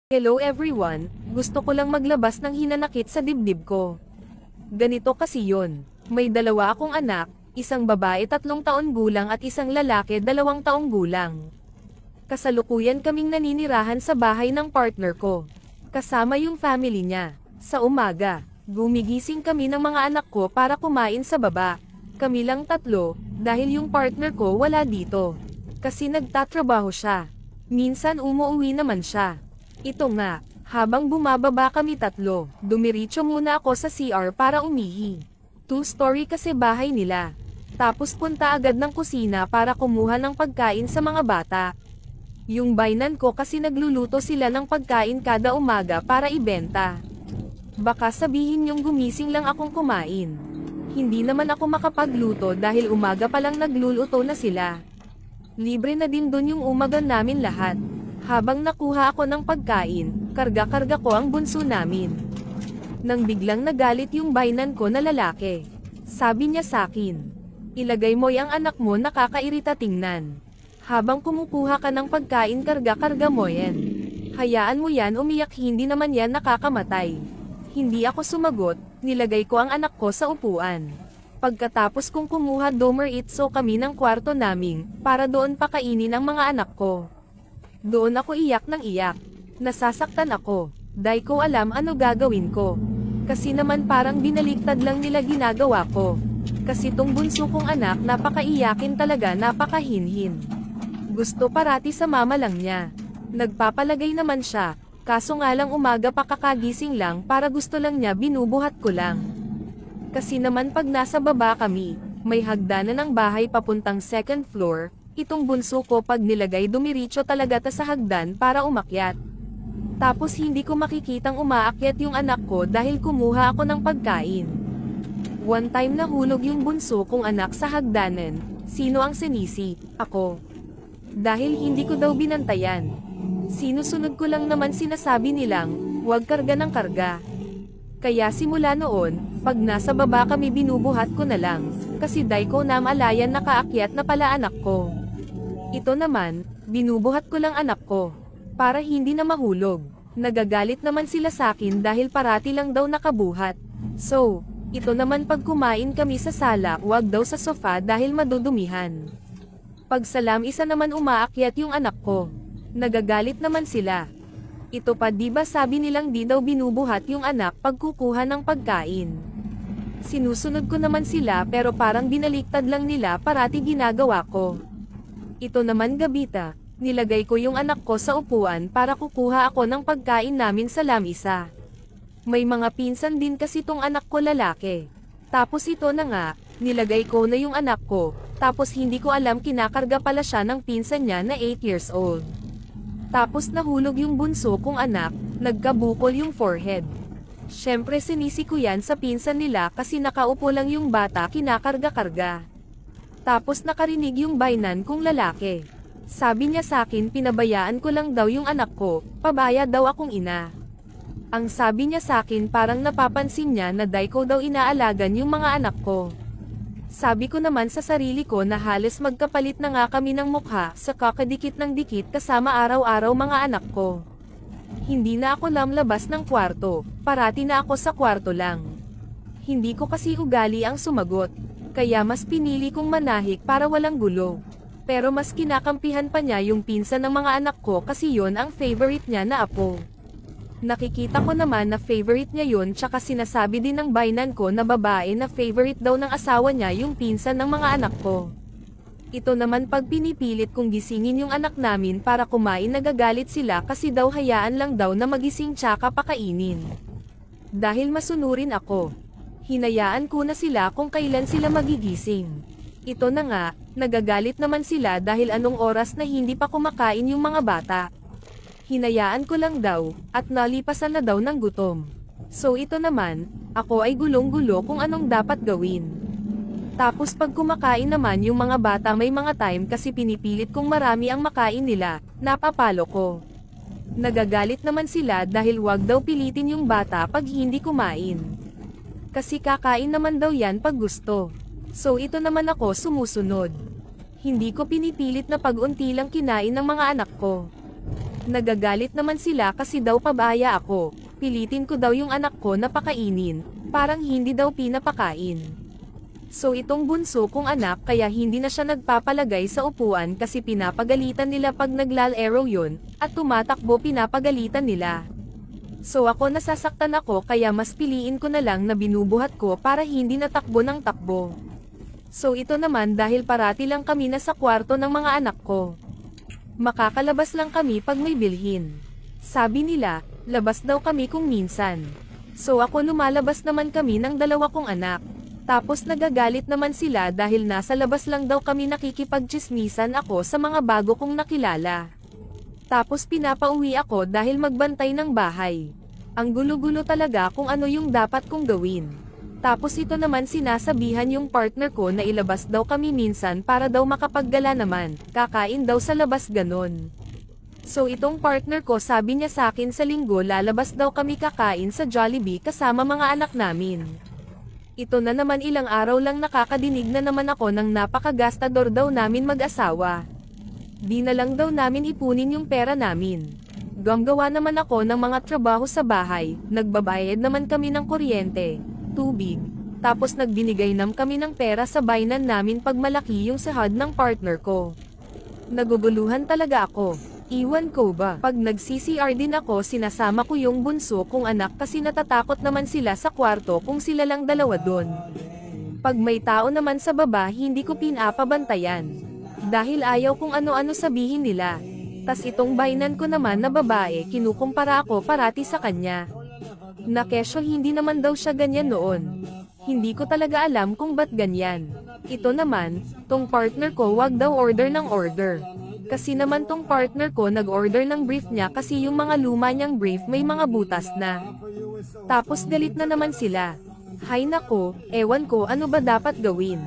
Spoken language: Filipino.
Hello everyone, gusto ko lang maglabas ng hinanakit sa dibdib ko. Ganito kasi yon. May dalawa akong anak, isang babae 3 taon gulang at isang lalaki 2 taong gulang. Kasalukuyan kaming naninirahan sa bahay ng partner ko. Kasama yung family niya. Sa umaga, gumigising kami ng mga anak ko para kumain sa baba. Kami lang 3, dahil yung partner ko wala dito. Kasi nagtatrabaho siya. Minsan umuwi naman siya. Ito nga, habang bumababa kami 3, dumiretso muna ako sa CR para umihi. 2-story kasi bahay nila. Tapos punta agad ng kusina para kumuha ng pagkain sa mga bata. Yung bainan ko kasi nagluluto sila ng pagkain kada umaga para ibenta. Baka sabihin yung gumising lang akong kumain. Hindi naman ako makapagluto dahil umaga pa lang nagluluto na sila. Libre na din dun yung umaga namin lahat. Habang nakuha ako ng pagkain, karga-karga ko ang bunso namin. Nang biglang nagalit yung bainan ko na lalaki. Sabi niya sakin, ilagay mo yang anak mo, nakakairita tingnan. Habang kumukuha ka ng pagkain, karga-karga mo yan. Hayaan mo yan umiyak, hindi naman yan nakakamatay. Hindi ako sumagot, nilagay ko ang anak ko sa upuan. Pagkatapos kong kumuha dumiretso kami ng kwarto naming, para doon pakainin ang mga anak ko. Doon ako iyak ng iyak. Nasasaktan ako. Dahil ko alam ano gagawin ko. Kasi naman parang binaligtad lang nila ginagawa ko. Kasi tong bunso kong anak napakaiyakin talaga, napakahinhin. Gusto parati sa mama lang niya. Nagpapalagay naman siya. Kaso nga lang umaga pa kakagising lang, para gusto lang niya binubuhat ko lang. Kasi naman pag nasa baba kami, may hagdanan ng bahay papuntang 2nd floor. Itong bunso ko pag nilagay dumiretso talaga ta sa hagdan para umakyat. Tapos hindi ko makikitang umaakyat yung anak ko dahil kumuha ako ng pagkain. One time nahulog yung bunso kong anak sa hagdanan. Sino ang sinisi? Ako. Dahil hindi ko daw binantayan. Sinusunod ko lang naman sinasabi nilang, huwag karga ng karga. Kaya simula noon, pag nasa baba kami binubuhat ko na lang, kasi dahil ko namalayan nakaakyat na pala anak ko. Ito naman, binubuhat ko lang anak ko, para hindi na mahulog. Nagagalit naman sila sakin dahil parati lang daw nakabuhat. So, ito naman pag kumain kami sa sala, wag daw sa sofa dahil madudumihan. Pag salam isa naman umaakyat yung anak ko. Nagagalit naman sila. Ito pa, diba sabi nilang di daw binubuhat yung anak pag kukuha ng pagkain. Sinusunod ko naman sila pero parang binaliktad lang nila, parati ginagawa ko. Ito naman gabita, nilagay ko yung anak ko sa upuan para kukuha ako ng pagkain namin sa lamisa. May mga pinsan din kasi tong anak ko lalaki. Tapos ito na nga, nilagay ko na yung anak ko, tapos hindi ko alam kinakarga pala siya ng pinsan niya na 8 years old. Tapos nahulog yung bunso kong anak, nagkabukol yung forehead. Syempre sinisi ko yan sa pinsan nila kasi nakaupo lang yung bata, kinakarga-karga. Tapos nakarinig yung bainan kong lalaki. Sabi niya sakin pinabayaan ko lang daw yung anak ko, pabaya daw akong ina. Ang sabi niya sakin parang napapansin niya na dahil ko daw inaalagan yung mga anak ko. Sabi ko naman sa sarili ko na halos magkapalit na nga kami ng mukha, sa kakadikit ng dikit kasama araw-araw mga anak ko. Hindi na ako lamlabas ng kwarto, parati na ako sa kwarto lang. Hindi ko kasi ugali ang sumagot. Kaya mas pinili kong manahik para walang gulo. Pero mas kinakampihan pa niya yung pinsan ng mga anak ko kasi yon ang favorite niya na apo. Nakikita ko naman na favorite niya yon, tsaka sinasabi din ng bainan ko na babae na favorite daw ng asawa niya yung pinsan ng mga anak ko. Ito naman pag pinipilit kong gisingin yung anak namin para kumain, nagagalit sila kasi daw hayaan lang daw na magising tsaka pakainin. Dahil masunurin ako. Hinayaan ko na sila kung kailan sila magigising. Ito na nga, nagagalit naman sila dahil anong oras na hindi pa kumakain yung mga bata. Hinayaan ko lang daw, at nalipasan na daw ng gutom. So ito naman, ako ay gulong-gulo kung anong dapat gawin. Tapos pag kumakain naman yung mga bata, may mga time kasi pinipilit kong marami ang makain nila, napapalo ko. Nagagalit naman sila dahil wag daw pilitin yung bata pag hindi kumain. Kasi kakain naman daw yan pag gusto. So ito naman ako sumusunod. Hindi ko pinipilit na pag-unti lang kinain ng mga anak ko. Nagagalit naman sila kasi daw pabaya ako. Pilitin ko daw yung anak ko na pakainin, parang hindi daw pinapakain. So itong bunso kong anak kaya hindi na siya nagpapalagay sa upuan kasi pinapagalitan nila pag naglalaro yun, at tumatakbo pinapagalitan nila. So ako nasasaktan ako kaya mas piliin ko na lang na binubuhat ko para hindi natakbo ng takbo. So ito naman dahil parati lang kami nasa kwarto ng mga anak ko. Makakalabas lang kami pag may bilhin. Sabi nila, labas daw kami kung minsan. So ako lumalabas naman kami ng dalawa kong anak. Tapos nagagalit naman sila dahil nasa labas lang daw kami nakikipagtsismisan ako sa mga bago kong nakilala. Tapos pinapauwi ako dahil magbantay ng bahay. Ang gulo-gulo talaga kung ano yung dapat kong gawin. Tapos ito naman sinasabihan yung partner ko na ilabas daw kami minsan para daw makapaggala naman, kakain daw sa labas ganon. So itong partner ko sabi niya sa akin sa linggo lalabas daw kami kakain sa Jollibee kasama mga anak namin. Ito na naman ilang araw lang nakakadinig na naman ako ng napakagastador daw namin mag-asawa. Di na lang daw namin ipunin yung pera namin. Gumagawa naman ako ng mga trabaho sa bahay, nagbabayad naman kami ng kuryente, tubig, tapos nagbinigay nam kami ng pera sa bainan namin pag malaki yung sahod ng partner ko. Naguguluhan talaga ako. Iwan ko ba, pag nag-CCR din ako sinasama ko yung bunso kong anak kasi natatakot naman sila sa kwarto kung sila lang dalawa doon. Pag may tao naman sa baba hindi ko pinapabantayan. Dahil ayaw kung ano-ano sabihin nila. Tas itong bainan ko naman na babae kinukumpara ako parati sa kanya. Na kesyo hindi naman daw siya ganyan noon. Hindi ko talaga alam kung ba't ganyan. Ito naman, tong partner ko wag daw order ng order. Kasi naman tong partner ko nag-order ng brief niya kasi yung mga luma niyang brief may mga butas na. Tapos galit na naman sila. Hay nako, ewan ko ano ba dapat gawin.